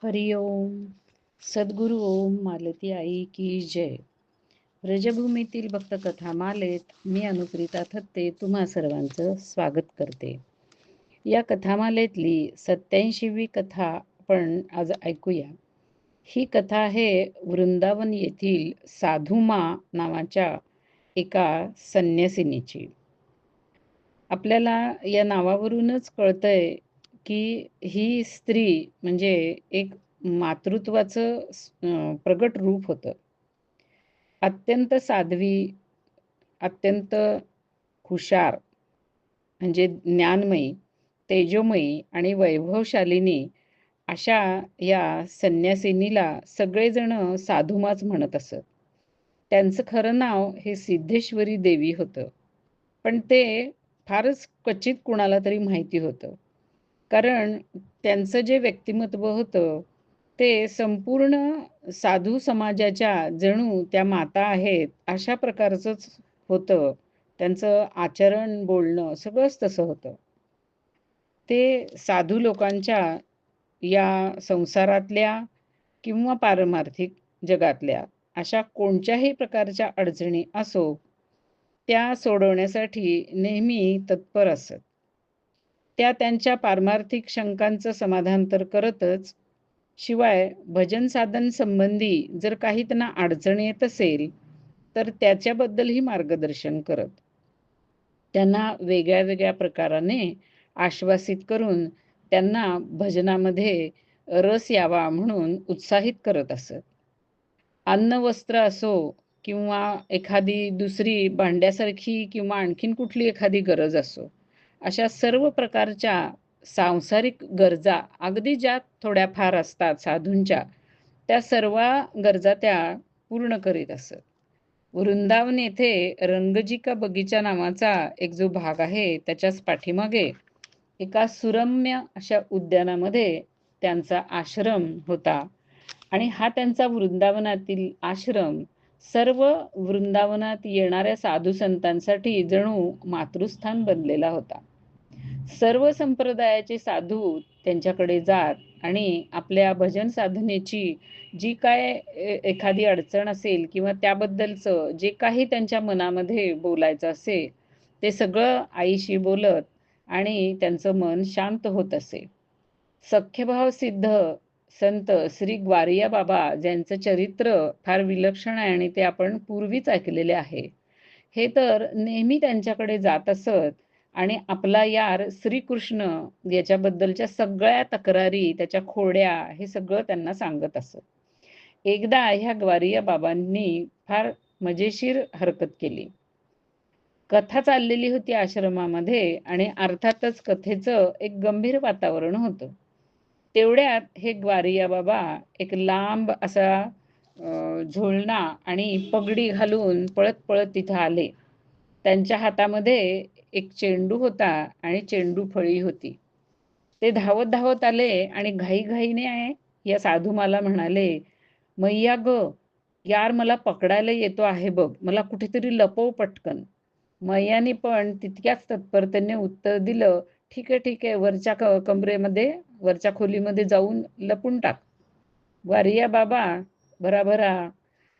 हरि ओम. सद्गुरु ओम मालती आई की जय. व्रजभूमीतील भक्त कथा मालेत मी अनुप्रिता थत्ते तुम्हा सर्वांचं स्वागत करते. या कथामालेतली 87वी कथा आपण आज ऐकूया. ही कथा आहे वृंदावन येथील साधुमा नावाच्या एका संन्यासिनीची. आपल्याला या नावावरूनच कळतंय की ही स्त्री म्हणजे एक मातृत्वाचं प्रगट रूप होतं. अत्यंत साध्वी, अत्यंत हुशार म्हणजे ज्ञानमयी, तेजोमयी आणि वैभवशालिनी अशा या संन्यासिनीला सगळेजण साधुमाच म्हणत असत. त्यांचं खरं नाव हे सिद्धेश्वरी देवी होतं. पण ते फारच क्वचित कुणाला तरी माहिती होतं. कारण त्यांचं जे व्यक्तिमत्व होतं ते संपूर्ण साधू समाजाच्या जणू त्या माता आहेत अशा प्रकारचंच होतं. त्यांचं आचरण, बोलणं सगळंच तसं होतं. ते साधू लोकांच्या या संसारातल्या किंवा पारमार्थिक जगातल्या अशा कोणत्याही प्रकारच्या अडचणी असो, त्या सोडवण्यासाठी नेहमी तत्पर असत. त्या त्यांच्या पारमार्थिक शंकांचं समाधान तर करतच, शिवाय भजन साधन संबंधी जर काही त्यांना अडचण येत असेल, तर त्याच्याबद्दलही मार्गदर्शन करत. त्यांना वेगळ्या वेगळ्या प्रकाराने आश्वासित करून त्यांना भजनामध्ये रस यावा म्हणून उत्साहित करत असत. अन्न वस्त्र असो किंवा एखादी दुसरी भांड्यासारखी किंवा आणखीन कुठली एखादी गरज असो, अशा सर्व प्रकारच्या सांसारिक गरजा अगदी ज्या थोड्याफार असतात साधूंच्या, त्या सर्व गरजा त्या पूर्ण करीत असत. वृंदावन येथे रंगजी का बगीचा नावाचा एक जो भाग आहे, त्याच्याच पाठीमागे एका सुरम्य अशा उद्यानामध्ये त्यांचा आश्रम होता. आणि हा त्यांचा वृंदावनातील आश्रम सर्व वृंदावनात येणाऱ्या साधू संतांसाठी जणू मातृस्थान बनलेला होता. सर्व संप्रदायाचे साधू त्यांच्याकडे जात आणि आपल्या भजन साधनेची जी काय एखादी अडचण असेल किंवा त्याबद्दलचं जे काही त्यांच्या मनामध्ये बोलायचं असेल, ते सगळं आईशी बोलत आणि त्यांचं मन शांत होत असे. सख्यभाव सिद्ध संत श्री ग्वारिया बाबा, ज्यांचं चरित्र फार विलक्षण आहे आणि ते आपण पूर्वीच ऐकलेले आहे, हे तर नेहमी त्यांच्याकडे जात असत आणि आपला यार श्रीकृष्ण याच्याबद्दलच्या सगळ्या तक्रारी, त्याच्या खोड्या, हे सगळं त्यांना सांगत असत. एकदा ह्या ग्वारिया बाबांनी फार मजेशीर हरकत केली. कथा चाललेली होती आश्रमामध्ये आणि अर्थातच कथेचं एक गंभीर वातावरण होतं. तेवढ्यात हे ग्वारिया बाबा एक लांब असा झोळणा आणि पगडी घालून पळत पळत तिथं आले. त्यांच्या हातामध्ये एक चेंडू होता आणि चेंडू फळी होती. ते धावत धावत आले आणि घाईघाईने या साधू मला म्हणाले, मैया ग, यार मला पकडायला येतो आहे बघ, मला कुठेतरी लपव पटकन. मैयाने पण तितक्याच तत्परतेने उत्तर दिलं, ठीक आहे ठीक आहे, वरच्या कमरेमध्ये, वरच्या खोलीमध्ये जाऊन लपून टाक. ग्वारिया बाबा भराभरा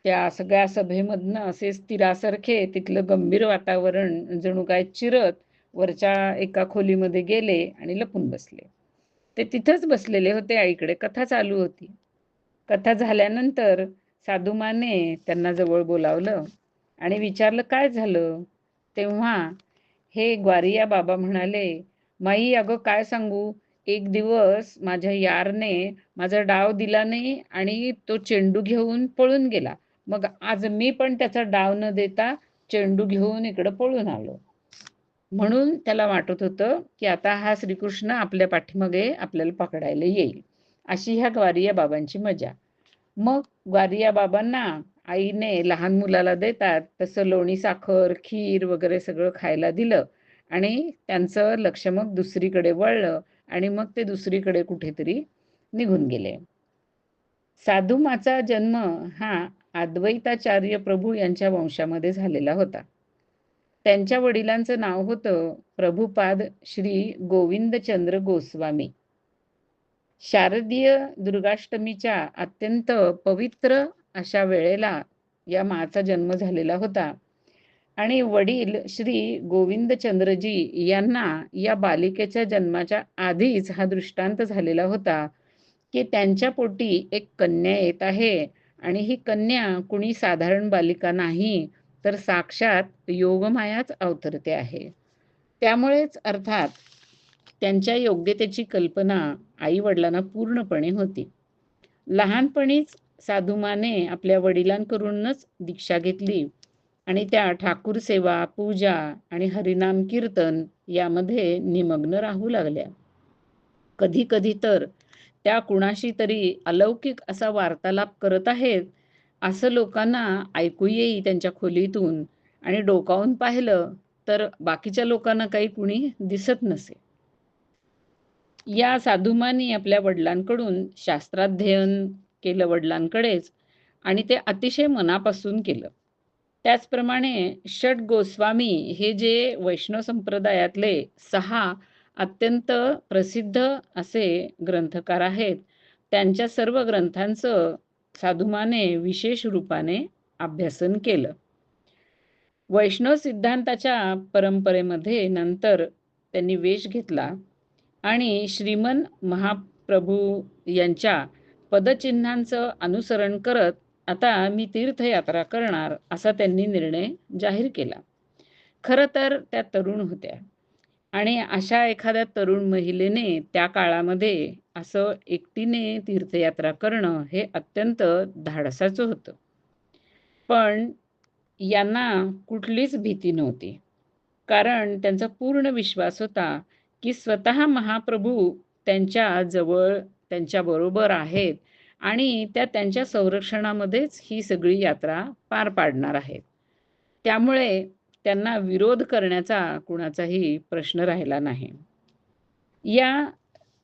त्या सगळ्या सभेमधनं असे स्थिरासारखे तिथलं गंभीर वातावरण जणू काय चिरत वरच्या एका खोलीमध्ये गेले आणि लपून बसले. ते तिथंच बसलेले होते. आईकडे कथा चालू होती. कथा झाल्यानंतर साधुमाने त्यांना जवळ बोलावलं आणि विचारलं, काय झालं? तेव्हा हे ग्वारिया बाबा म्हणाले, माई अगं काय सांगू, एक दिवस माझ्या यारने माझा डाव दिला नाही आणि तो चेंडू घेऊन पळून गेला. मग आज मी पण त्याचा डाव न देता चेंडू घेऊन इकडं पळून आलो. म्हणून त्याला वाटत होतं की आता हा श्रीकृष्ण आपल्या पाठीमागे आपल्याला पकडायला येईल. अशी ह्या ग्वारिया बाबांची मजा. मग ग्वारिया बाबांना आईने लहान मुलाला देतात तसं लोणी साखर, खीर वगैरे सगळं खायला दिलं आणि त्यांचं लक्ष मग दुसरीकडे वळलं आणि मग ते दुसरीकडे कुठेतरी निघून गेले. साधुमाचा जन्म हा अद्वैताचार्य प्रभू यांच्या वंशामध्ये झालेला होता. त्यांच्या वडिलांचं नाव होतं प्रभुपाद श्री गोविंदचंद्र गोस्वामी. शारदीय दुर्गाष्टमीच्या अत्यंत पवित्र अशा वेळेला या माचा जन्म झालेला होता आणि वडील श्री गोविंदचंद्रजी यांना या बालिकेच्या जन्माच्या आधीच हा दृष्टांत झालेला होता की त्यांच्या पोटी एक कन्या येत आहे आणि ही कन्या कुणी साधारण बालिका नाही, तर साक्षात योगमायाच अवतरते आहे. त्यामुळेच अर्थात त्यांच्या योग्यतेची कल्पना आई वडिलांना पूर्णपणे होती. लहानपणीच साधुमाने आपल्या वडिलांकडूनच दीक्षा घेतली आणि त्या ठाकूर सेवा, पूजा आणि हरिनाम कीर्तन यामध्ये निमग्न राहू लागल्या. कधी कधी तर त्या कुणाशी तरी अलौकिक असा वार्तालाप करत आहेत असं लोकांना ऐकू येई त्यांच्या खोलीतून, आणि डोकावून पाहिलं तर बाकीच्या लोकांना काही कुणी दिसत नसे. या साधुमानी आपल्या वडिलांकडून शास्त्राध्ययन केलं वडिलांकडेच, आणि ते अतिशय मनापासून केलं. त्याचप्रमाणे षट गोस्वामी हे जे वैष्णव संप्रदायातले 6 अत्यंत प्रसिद्ध असे ग्रंथकार आहेत, त्यांच्या सर्व ग्रंथांचं साधुमाने विशेष रूपाने अभ्यासन केलं. वैष्णव सिद्धांताच्या परंपरेमध्ये नंतर त्यांनी वेश घेतला आणि श्रीमन महाप्रभू यांच्या पदचिन्हांचं अनुसरण करत आता मी तीर्थयात्रा करणार असा त्यांनी निर्णय जाहीर केला. खरं तर त्या तरुण होत्या आणि अशा एखाद्या तरुण महिलेने त्या काळामध्ये असं एकटीने तीर्थयात्रा करणं हे अत्यंत धाडसाचं होतं. पण यांना कुठलीच भीती नव्हती. कारण त्यांचा पूर्ण विश्वास होता की स्वतः महाप्रभू त्यांच्या जवळ त्यांच्याबरोबर आहेत आणि त्या त्यांच्या संरक्षणामध्येच ही सगळी यात्रा पार पाडणार आहेत. त्यामुळे त्यांना विरोध करण्याचा कुणाचाही प्रश्न राहिला नाही. या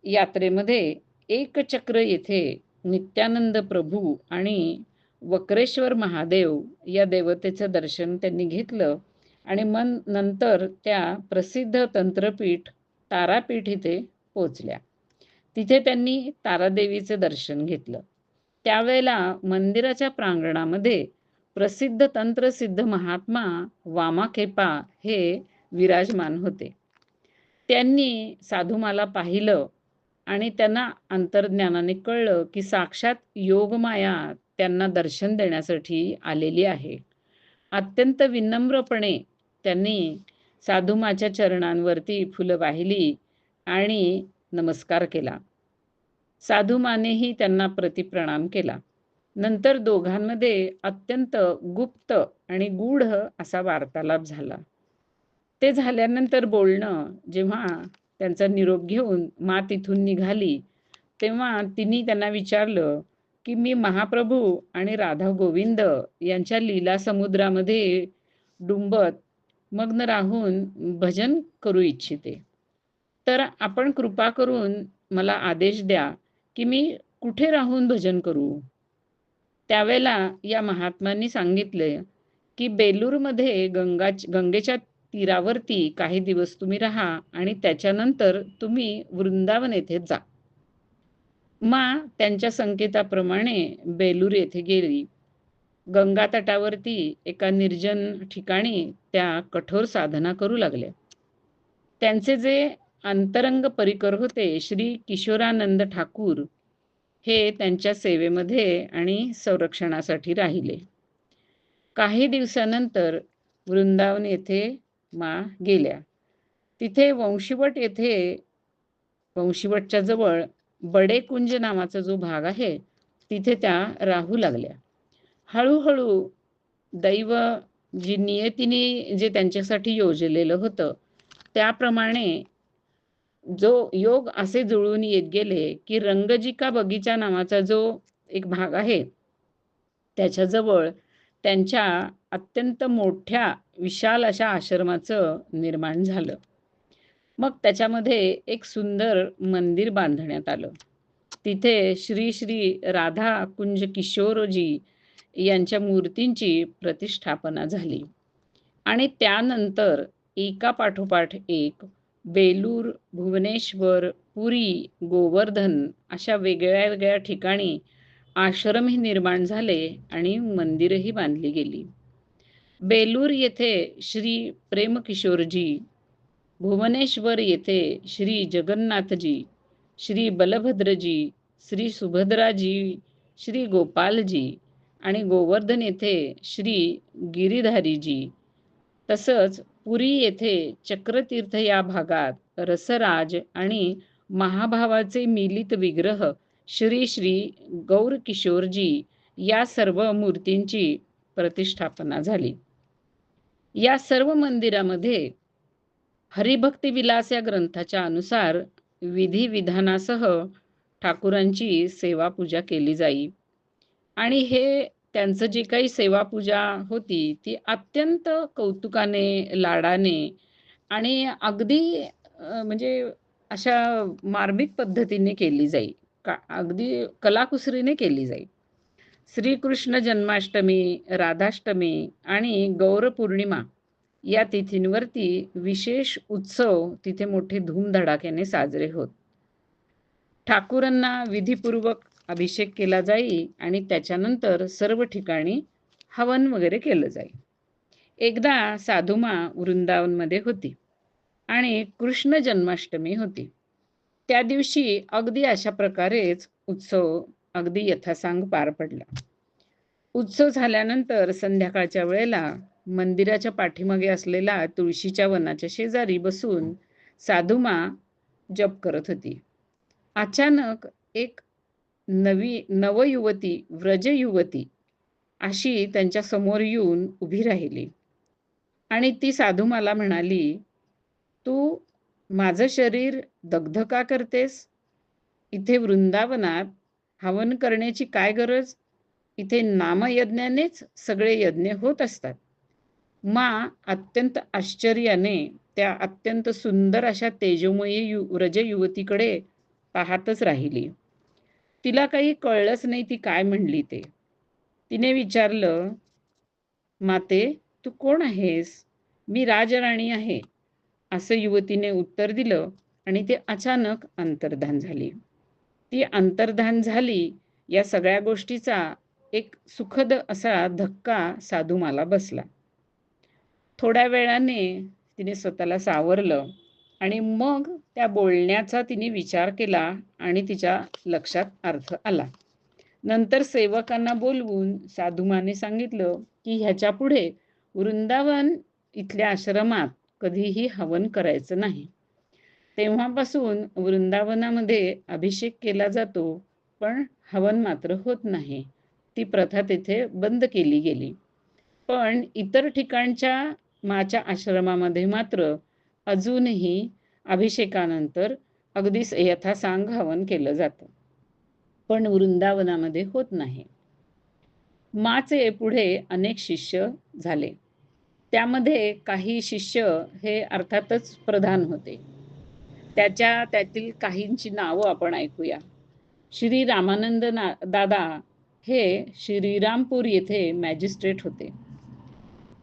यात्रेमध्ये एकचक्र येथे नित्यानंद प्रभू आणि वक्रेश्वर महादेव या देवतेचं दर्शन त्यांनी घेतलं आणि नंतर त्या प्रसिद्ध तंत्रपीठ तारापीठ इथे पोचल्या. तिथे त्यांनी तारादेवीचं दर्शन घेतलं. त्यावेळेला मंदिराच्या प्रांगणामध्ये प्रसिद्ध तंत्रसिद्ध महात्मा वामाखेपा हे विराजमान होते. त्यांनी साधुमाला पाहिलं आणि त्यांना अंतर्ज्ञानाने कळलं की साक्षात योगमाया त्यांना दर्शन देण्यासाठी आलेली आहे. अत्यंत विनम्रपणे त्यांनी साधुमाच्या चरणांवरती फुलं वाहिली आणि नमस्कार केला. साधुमानेही त्यांना प्रतिप्रणाम केला. नंतर दोघांमध्ये अत्यंत गुप्त आणि गूढ असा वार्तालाप झाला. ते झाल्यानंतर बोलणं जेव्हा त्यांचा निरोप घेऊन तिथून निघाली, तेव्हा तिने त्यांना विचारलं की मी महाप्रभू आणि राधा गोविंद यांच्या लीला समुद्रामध्ये डुंबत मग्न राहून भजन करू इच्छिते. तर आपण कृपा करून मला आदेश द्या की मी कुठे राहून भजन करू. त्यावेळेला या महात्मांनी सांगितले की बेलूरमध्ये गंगेच्या तीरावरती काही दिवस तुम्ही राहा आणि त्याच्यानंतर तुम्ही वृंदावन येथे जा. त्यांच्या संकेताप्रमाणे बेलूर येथे गेली. गंगा तटावरती एका निर्जन ठिकाणी त्या कठोर साधना करू लागल्या. त्यांचे जे अंतरंग परिकर होते श्री किशोरानंद ठाकूर हे त्यांच्या सेवेमध्ये आणि संरक्षणासाठी राहिले. काही दिवसानंतर वृंदावन येथे गेल्या. तिथे वंशीवटच्या जवळ बडेकुंज नावाचा जो भाग आहे तिथे त्या राहू लागल्या. हळूहळू दैव जी नियतीने जे त्यांच्यासाठी योजलेलं होतं त्याप्रमाणे जो योग असे जुळून येत गेले की रंगजिका बगीचा नावाचा जो एक भाग आहे त्याच्याजवळ त्यांच्या अत्यंत मोठ्या विशाल अशा आश्रमाचं निर्माण झालं. मग त्याच्यामध्ये एक सुंदर मंदिर बांधण्यात आलं. तिथे श्री श्री राधा कुंज किशोरजी यांच्या मूर्तींची प्रतिष्ठापना झाली आणि त्यानंतर एका पाठोपाठ एक बेलूर, भुवनेश्वर, पुरी, गोवर्धन अशा वेगळ्या वेगळ्या ठिकाणी आश्रमही निर्माण झाले आणि मंदिरही बांधली गेली. बेलूर येथे श्री प्रेमकिशोरजी, भुवनेश्वर येथे श्री जगन्नाथजी, श्री बलभद्रजी, श्री सुभद्राजी, श्री गोपालजी आणि गोवर्धन येथे श्री गिरीधारीजी, तसंच पुरी येथे चक्रतीर्थ या भागात रसराज आणि महाभावाचे मिलित विग्रह श्री श्री गौरकिशोरजी या सर्व मूर्तींची प्रतिष्ठापना झाली. या सर्व मंदिरामध्ये हरिभक्ती विलास या ग्रंथाच्या अनुसार विधिविधानासह ठाकूरांची सेवा पूजा केली जाई आणि हे त्यांचं जी काही सेवा पूजा होती ती अत्यंत कौतुकाने, लाडाने आणि अगदी म्हणजे अशा मार्मिक पद्धतीने केली जाई, अगदी कलाकुसरीने केली जाई. श्रीकृष्ण जन्माष्टमी, राधाष्टमी आणि गौरपौर्णिमा या तिथींवरती विशेष उत्सव तिथे मोठे धूमधडाक्याने साजरे होत. ठाकूरांना विधिपूर्वक अभिषेक केला जाई आणि त्याच्यानंतर सर्व ठिकाणी हवन वगैरे केलं जाई. एकदा साधुमा वृंदावनमध्ये होती आणि कृष्ण जन्माष्टमी होती. त्या दिवशी अगदी अशा प्रकारेच उत्सव अगदी यथासांग पार पडला. उत्सव झाल्यानंतर संध्याकाळच्या वेळेला मंदिराच्या पाठीमागे असलेल्या तुळशीच्या वनाच्या शेजारी बसून साधुमा जप करत होती. अचानक एक नवयुवती, व्रजयुवती अशी त्यांच्या समोर येऊन उभी राहिली आणि ती साधुमाला म्हणाली, तू माझं शरीर दग्ध का करतेस? इथे वृंदावनात हवन करण्याची काय गरज? इथे नामयज्ञानेच सगळे यज्ञ होत असतात. मा अत्यंत आश्चर्याने त्या अत्यंत सुंदर अशा तेजोमयी व्रजयुवतीकडे पाहतच राहिली. तिला काही कळलंच नाही ती काय म्हणली ते. तिने विचारलं, माते तू कोण आहेस? मी राजराणी आहे, असं युवतीने उत्तर दिलं आणि ते अचानक अंतर्धान झाली. ती अंतर्धान झाली या सगळ्या गोष्टीचा एक सुखद असा धक्का साधुमाला बसला. थोड्या वेळाने तिने स्वतःला सावरलं आणि मग त्या बोलण्याचा तिने विचार केला आणि तिच्या लक्षात अर्थ आला. नंतर सेवकांना बोलवून साधुमाने सांगितलं की ह्याच्या पुढे वृंदावन इथल्या आश्रमात कधीही हवन करायचं नाही. तेव्हापासून वृंदावनामध्ये अभिषेक केला जातो, पण हवन मात्र होत नाही. ती प्रथा तिथे बंद केली गेली. पण इतर ठिकाणच्या माच्या आश्रमामध्ये मात्र अजूनही अभिषेकानंतर अगदी यथासांग हवन केलं जातं, पण वृंदावनामध्ये होत नाही. माचे पुढे अनेक शिष्य झाले. त्यामध्ये काही शिष्य हे अर्थातच प्रधान होते. त्यातील काहींची नावं आपण ऐकूया. श्री रामानंद दादा हे श्रीरामपूर येथे मॅजिस्ट्रेट होते.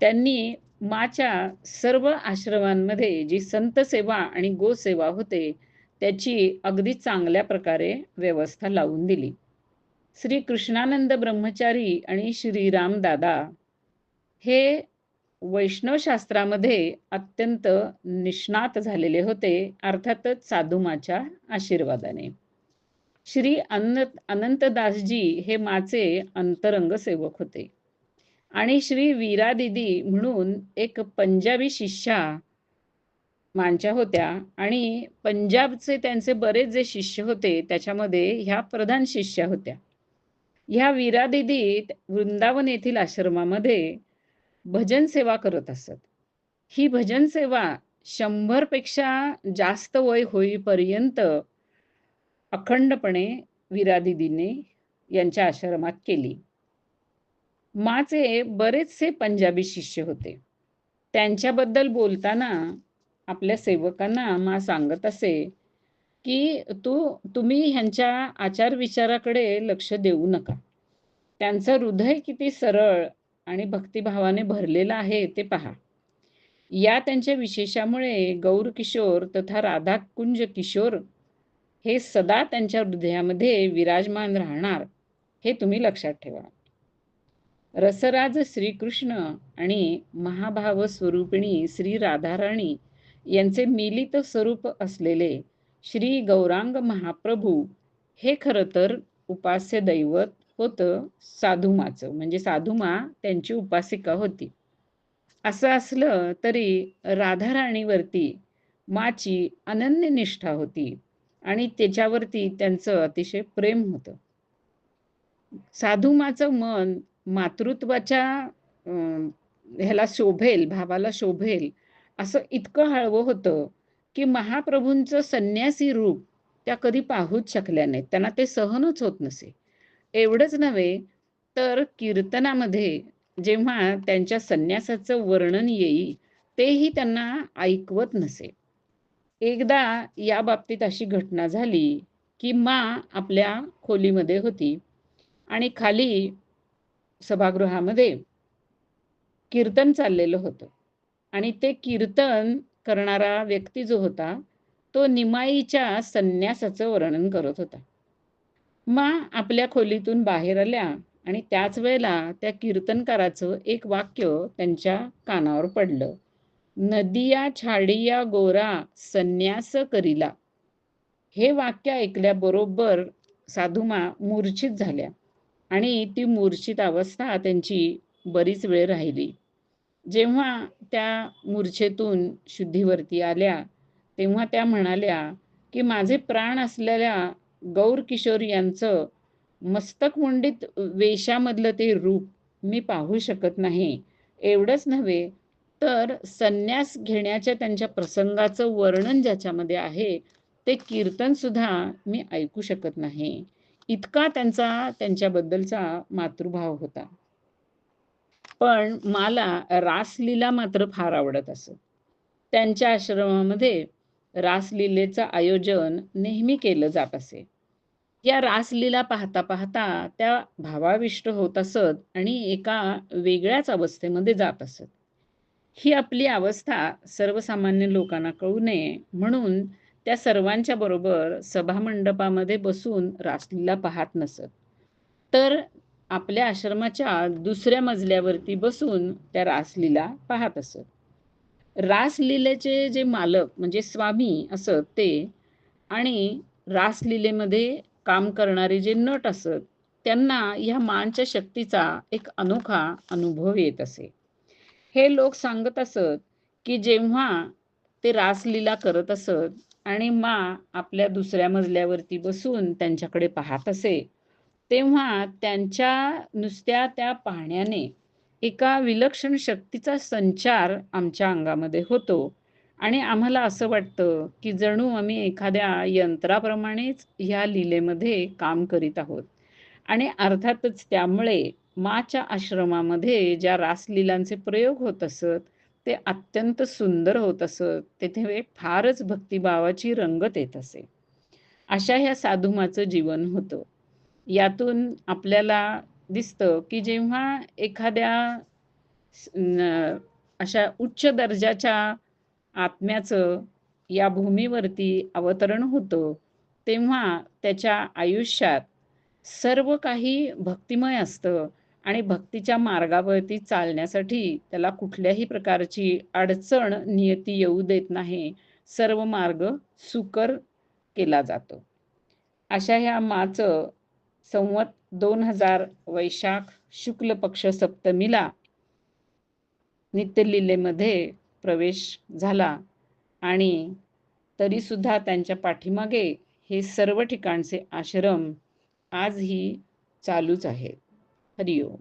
त्यांनी माच्या सर्व आश्रमांमध्ये जी संत सेवा आणि गोसेवा होते त्याची अगदी चांगल्या प्रकारे व्यवस्था लावून दिली. श्री कृष्णानंद ब्रह्मचारी आणि श्रीराम दादा हे वैष्णवशास्त्रामध्ये अत्यंत निष्णात झालेले होते, अर्थातच साधुमाच्या आशीर्वादाने. श्री अनंतदासजी हे माचे अंतरंग सेवक होते आणि श्री वीरा दिदी म्हणून एक पंजाबी शिष्या मांच्या होत्या आणि पंजाबचे त्यांचे बरेच जे शिष्य होते त्याच्यामध्ये ह्या प्रधान शिष्या होत्या. ह्या वीरा दिदी वृंदावन येथील आश्रमामध्ये भजन सेवा करत असत. ही भजन सेवा 100 पेक्षा जास्त वय होईपर्यंत अखंडपणे वीरा दिदीने यांच्या आश्रमात केली. माचे बरेचसे पंजाबी शिष्य होते. त्यांच्याबद्दल बोलताना आपल्या सेवकांना मा सांगत असे की तुम्ही ह्यांच्या आचार विचाराकडे लक्ष देऊ नका. त्यांचं हृदय किती सरळ आणि भक्तिभावाने भरलेलं आहे ते पहा. या त्यांच्या विशेषामुळे गौर किशोर तथा राधाकुंज किशोर हे सदा त्यांच्या हृदयामध्ये विराजमान राहणार, हे तुम्ही लक्षात ठेवा. रसराज श्रीकृष्ण आणि महाभाव स्वरूपिणी श्री राधाराणी यांचे मिलित स्वरूप असलेले श्री गौरांग महाप्रभू हे खरं तर उपास्य दैवत होतं साधुमाचं, म्हणजे साधुमा त्यांची उपासिका होती. असं असलं तरी राधाराणीवरती माची अनन्य निष्ठा होती आणि त्याच्यावरती त्यांचं अतिशय प्रेम होतं. साधुमाचं मन मातृत्वाच्या ह्याला शोभेल, भावाला शोभेल असं इतकं हळवं होतं की महाप्रभूंचं संन्यासी रूप त्या कधी पाहूच शकल्या नाहीत. त्यांना ते सहनच होत नसे. एवढंच नव्हे तर कीर्तनामध्ये जेव्हा त्यांच्या संन्यासाचं वर्णन येई तेही त्यांना ऐकवत नसे. एकदा या बाबतीत अशी घटना झाली की आपल्या खोलीमध्ये होती आणि खाली सभागृहामध्ये कीर्तन चाललेलं होतं आणि ते कीर्तन करणारा व्यक्ती जो होता तो निमाईच्या संन्यासाचं वर्णन करत होता. आपल्या खोलीतून बाहेर आल्या आणि त्याच वेळेला त्या कीर्तनकाराचं एक वाक्य त्यांच्या कानावर पडलं. नदिया छाडिया गोरा संन्यास करिला. हे वाक्य ऐकल्याबरोबर साधुमा मूर्छित झाल्या आणि ती मूर्छित अवस्था त्यांची बरीच वेळ राहिली. जेव्हा त्या मूर्छेतून शुद्धीवरती आल्या तेव्हा त्या म्हणाल्या की माझे प्राण असलेल्या गौर किशोर यांचं मस्तकमुंडित वेशामधलं ते रूप मी पाहू शकत नाही. एवढंच नव्हे तर संन्यास घेण्याच्या त्यांच्या प्रसंगाचं वर्णन ज्याच्यामध्ये आहे ते कीर्तन सुद्धा मी ऐकू शकत नाही. इतका त्यांच्याबद्दलचा मातृभाव होता. पण मला रासलीला मात्र फार आवडत असत. त्यांच्या आश्रमामध्ये रासलीलेचं आयोजन नेहमी केलं जात असे. या रासलीला पाहता पाहता त्या भावाविष्ट होत असत आणि एका वेगळ्याच अवस्थेमध्ये जात असत. ही आपली अवस्था सर्वसामान्य लोकांना कळू नये म्हणून त्या सर्वांच्या बरोबर सभामंडपामध्ये बसून रासलीला पाहत नसत, तर आपल्या आश्रमाच्या दुसऱ्या मजल्यावरती बसून त्या रासलीला पाहत असत. रासलीलेचे जे मालक म्हणजे स्वामी असत ते आणि रासलीलेमध्ये काम करणारे जे नट असत त्यांना ह्या मांच्या शक्तीचा एक अनोखा अनुभव येत असे. हे लोक सांगत असत की जेव्हा ते रासलीला करत असत आणि आपल्या दुसऱ्या मजल्यावरती बसून त्यांच्याकडे पाहत असे तेव्हा त्यांच्या नुसत्या त्या पाहण्याने एका विलक्षण शक्तीचा संचार आमच्या अंगामध्ये होतो आणि आम्हाला असं वाटतं की जणू आम्ही एखाद्या यंत्राप्रमाणेच ह्या लीलेमध्ये काम करीत आहोत. आणि अर्थातच त्यामुळे माच्या आश्रमामध्ये ज्या रासलीलांचे प्रयोग होत असत ते अत्यंत सुंदर होत असत. तेथे फारच भक्तिभावाची रंगत येत असे. अशा ह्या साधुमाचं जीवन होतं. यातून आपल्याला दिसतं की जेव्हा एखाद्या अशा उच्च दर्जाच्या आत्म्याचं या भूमीवरती अवतरण होतं तेव्हा त्याच्या आयुष्यात सर्व काही भक्तिमय असतं आणि भक्तीच्या मार्गावरती चालण्यासाठी त्याला कुठल्याही प्रकारची अडचण नियती येऊ देत नाही. सर्व मार्ग सुकर केला जातो. अशा ह्या माचं संवत 2000 वैशाख शुक्ल पक्ष सप्तमीला नित्यलीलेमध्ये प्रवेश झाला आणि तरीसुद्धा त्यांच्या पाठीमागे हे सर्व ठिकाणचे आश्रम आजही चालूच आहेत. हरिओम.